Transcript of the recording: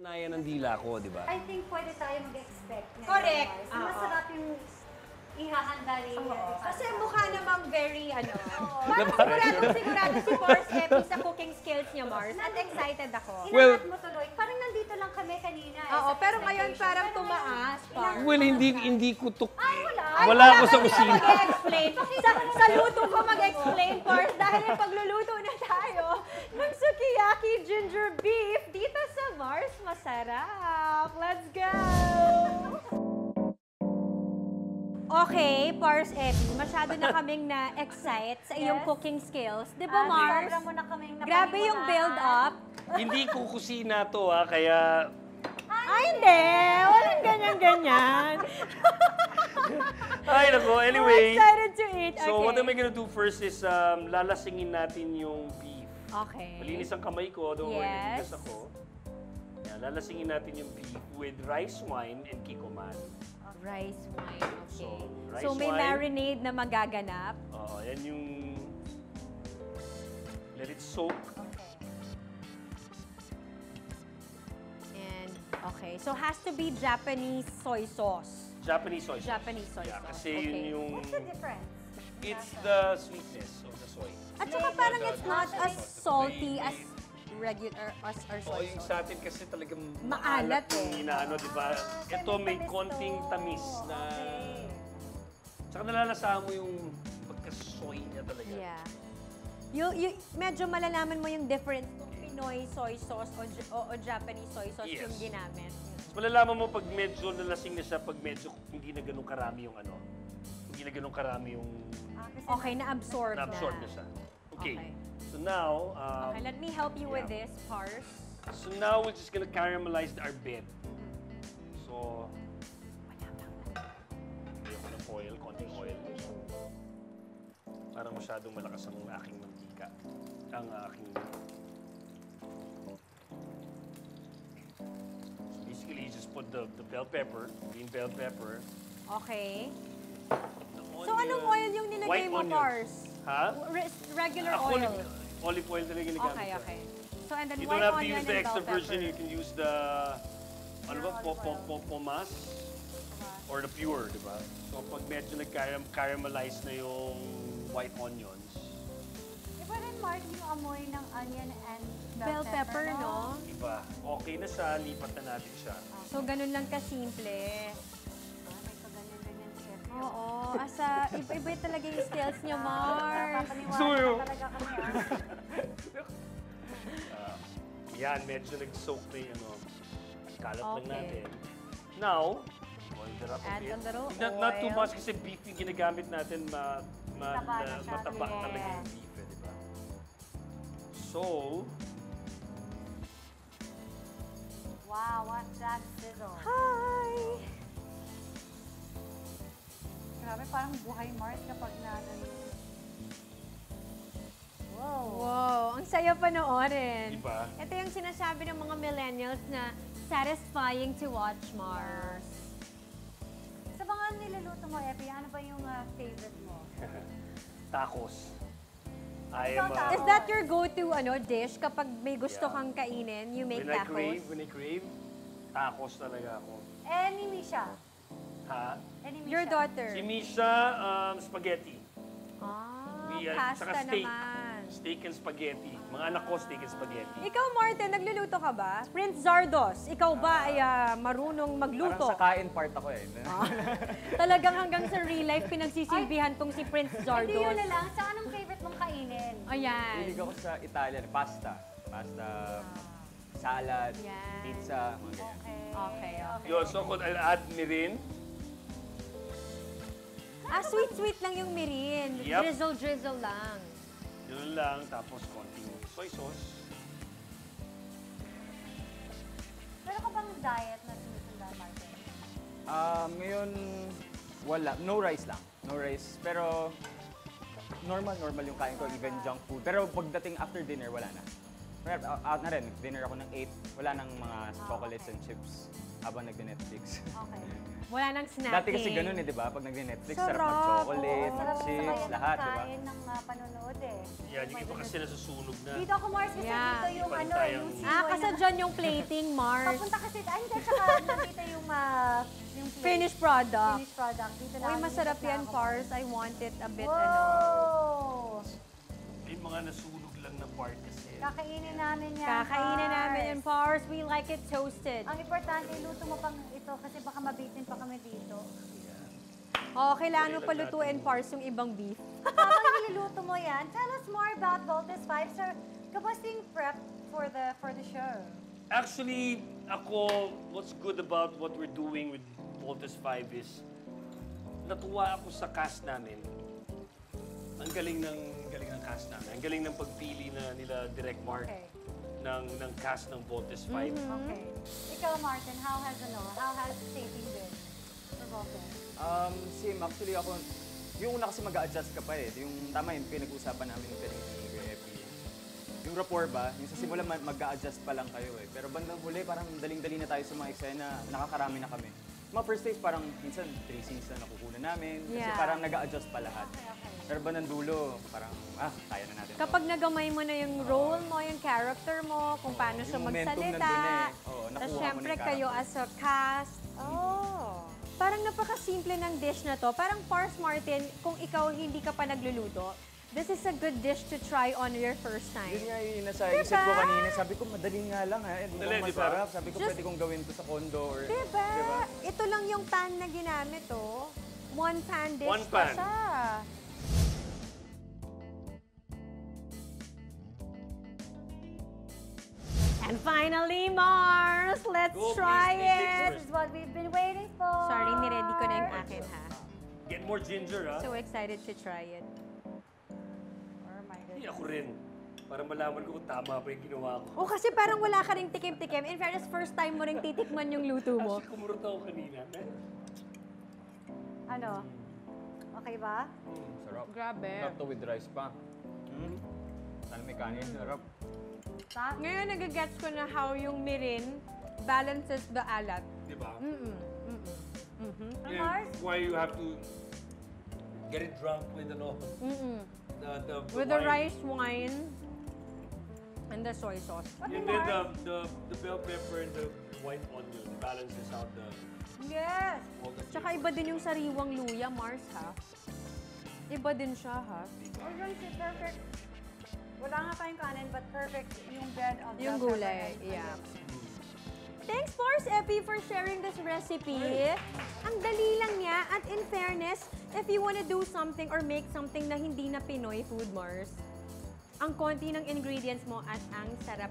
Napatunayan ng dila ko, di ba? I think pwede tayo mag-expect. Correct. Masarap yung ihahanda rin. Kasi mukha namang very, parang sigurado si Mars Epi sa cooking skills niya, Mars. At excited ako. Well- Inangat mo tuloy. Parang nandito lang kami kanina. Oo, sa pero ngayon presentation. parang Pero tumaas pa. Well, hindi ko tuk... wala. Wala ako sa kusina. Mag-explain. Sa luto ko mag-explain, Mars. Dahil pagluluto na tayo ng sukiyaki ginger beef dito sa Mars Masarap. Let's go! Okay, Mars Epi, masyado na kaming na-excite sa iyong cooking skills. Di ba, Mars? Sobra mo na kaming Grabe yung build-up. Hindi ko kusina to, kaya... Ay, hindi! Walang ganyan-ganyan. Ay, nako, I'm anyway. excited to eat. So, Okay. what am I gonna do first is lalasingin natin yung beef. Okay. Malinis ang kamay ko, don't worry, Yes. nagtigas ako. Yan, lalasingin natin yung beef with rice wine and kikoman. Rice wine, okay. So, rice So, may wine. marinade na magaganap. Yan yung... Let it soak. And, okay. So, has to be Japanese soy sauce. Japanese soy sauce. Japanese soy Yeah, sauce. kasi Okay. yun yung... What's the difference? It's the sweetness of the soy. At saka parang it's not as salty as regular as our Oo, soy yung sauce. sa atin kasi talagang Maalat yung eh. inaano, di ba? Ito may tamis konting to. tamis na... Tsaka nalalasahan mo yung pagka-soy niya talaga. Yeah. Medyo malalaman mo yung difference kung Pinoy soy sauce o Japanese soy sauce Yes. yung ginamit. Mas malalaman mo pag medyo nalasing na siya, pag medyo hindi na ganun karami yung ano. Hindi na ganun karami yung Okay, na-absorb na. na-absorb na siya. Okay. Okay. So now, Okay, let me help you with yeah. this, Pars. so now we're just gonna caramelize our bed. So, ayoko ng oil, konting oil. Parang masyadong malakas ang aking mantika. Ang aking... So basically, you just put the bell pepper, green bell pepper. Okay. the So, anong oil yung nilagay white mo, onions. Pars? Ha? Regular Ako, oil. Olive oil talaga ginagamit Okay, ko. okay. So, and then You white don't have to onion use the and extra bell virgin. pepper. You can use the ano ba, pomas or the pure, di ba? So pag medyo nag-caramelize na yung white onions, Iba rin, Mark, yung amoy ng onion and Bell pepper, no? iba. Okay na siya, lipat na natin siya. So, ganun lang kasimple. May kaganyan-ganyan chef. Oo. Iba talaga yung skills niya, Mars. Suyo. Papaniwala talaga kami. Yan, medyo nag-soak na yung ano, kalat lang Okay. natin. Now, oil the wrap Add a little Not too oil. much kasi beef yung ginagamit natin, Mataba na siya. mataba Yes. talaga yung beef, di ba? So, Wow, what's that sizzle? Hi! Grabe, parang buhay Mars kapag na Wow. Wow, ang saya panoorin. Diba? Ito yung sinasabi ng mga millennials na satisfying to watch, Mars. Sa mga niluluto mo, Epi, ano ba yung favorite mo? tacos. I am, Is that your go-to dish kapag may gusto Yeah. kang kainin? You make when tacos? when I crave, tacos talaga ako. Eh, ni Misha. Ha? Eh, ni Misha. Your daughter? Si Misha, spaghetti. Pasta Tsaka steak. naman. Steak and spaghetti. Mga anak ko, steak and spaghetti. Ikaw, Martin, nagluluto ka ba? Prince Zardos, ikaw ba ay marunong magluto? Parang sa kain part ako eh. Talagang hanggang sa real life pinagsisilbihan tong si Prince Hindi Zardos. yun na lang. Sa anong favorite mong kainin? Ayan. Hilig ako sa Italian, pasta. Pasta, salad, Yan. pizza, mga ganyan. Okay, okay. Yun, so kung I'll add mirin. Sweet-sweet lang yung mirin. Yep. Drizzle-drizzle lang. Yun lang, tapos konting soy sauce. Pero ka bang diet na sinusundan, Martin? Ngayon, wala. No rice lang. No rice. Pero, normal yung kain ko, even junk food. Pero pagdating after dinner, wala na. Out na rin, dinner ako ng 8. Wala nang mga chocolates and chips habang nagde-Netflix. Okay. Wala nang snacking. Dati kasi ganun di ba? Pag nagde-Netflix, sarap Sarap. mag-chocolate, Sarap mag-chips, sabay lahat, di ba? kain ng panonood eh. Yan, yung iba kasi nasusunog na. Dito ako, Mars, kasi Yeah. dito yung ano, Pantayang- yung simoy Kasi na- dyan yung plating, Mars. Papunta kasi, ay hindi, tsaka nandito yung plate. Finished product. Finished product. Dito Uy, namin masarap yung yan, kasama. Pars. I want it a bit, Wow! Yung mga nasunog lang na part kasi. Kakainin namin yan, Kakainin namin Mars. yan, Pars. We like it toasted. Ang importante, iluto mo pang ito kasi baka mabitin pa kami dito. Oh, kailangan mo palutuin, Pars, yung ibang beef. Habang niluluto mo yan, tell us more about Voltes 5. Sir, kamusta yung prep for the show? Actually, ako, what's good about what we're doing with Voltes 5 is, natuwa ako sa cast namin. Ang galing ng cast namin. Ang galing ng pagpili na nila Direct Mark Okay. ng cast ng Voltes 5. Okay. Ikaw, Martin, how has taping been for Voltes? Same, actually ako, yung una kasi mag-a-adjust ka pa yung tama yung pinag-usapan namin ng ni Kuya Epi. Yung rapport ba, yung sa simula mag-a-adjust pa lang kayo pero bandang huli parang daling-dali na tayo sa mga eksena, nakakarami na kami. Mga first days parang minsan 3 scenes na nakukunan namin kasi Yeah. parang nag-a-adjust pa lahat. Okay. Pero bandang dulo, parang kaya na natin. to. Kapag nagamay mo na yung role mo, yung character mo, kung paano siya yung momentum magsalita. nandun Oo, nakuha Tapos mo na syempre yung kayo character. as a cast. Oh. Parang napakasimple ng dish na to. Parang Pars Martin, kung ikaw hindi ka pa nagluluto, this is a good dish to try on your first time. Yun nga yung nasa isip ko kanina. Sabi ko, madali nga lang Madali, Mukhang di ba? masarap. Sabi ko, Just- pwede kong gawin to sa condo or... Diba? Diba? Ito lang yung pan na ginamit, oh. One pan dish One pa pan. siya. And finally, Mars, let's Go, try please, please, it. This is what we've been waiting for. Sorry, niready ko na yung akin, ha? Get more ginger, ha? So excited to try it. Oh my Hindi goodness. ako rin. Para malaman ko kung tama pa yung ginawa ko. Oh, kasi parang wala ka ring tikim-tikim. In fairness, first time mo ring titikman yung luto mo. Actually, kumurot ako kanina. Ano? Okay ba? Sarap. Grabe. Sarap to with rice pa. Sana may kanin. Sarap. Ngayon, nagagets ko na how yung mirin balances the alat. Di ba? Ang Mars? Why you have to get it drunk with the With the wine. rice wine and the soy sauce. What And the then Mars? the bell pepper and the white onion balances out Yes! all the Tsaka iba din yung sariwang luya, Mars, ha? Iba din siya, ha? We're going to perfect. Wala nga tayong kanin, but perfect yung bread of Yung the gulay, pepper. yeah. Thanks, Mars Epi, for sharing this recipe. Ang dali lang niya. At in fairness, if you wanna do something or make something na hindi na Pinoy food, Mars, ang konti ng ingredients mo at ang sarap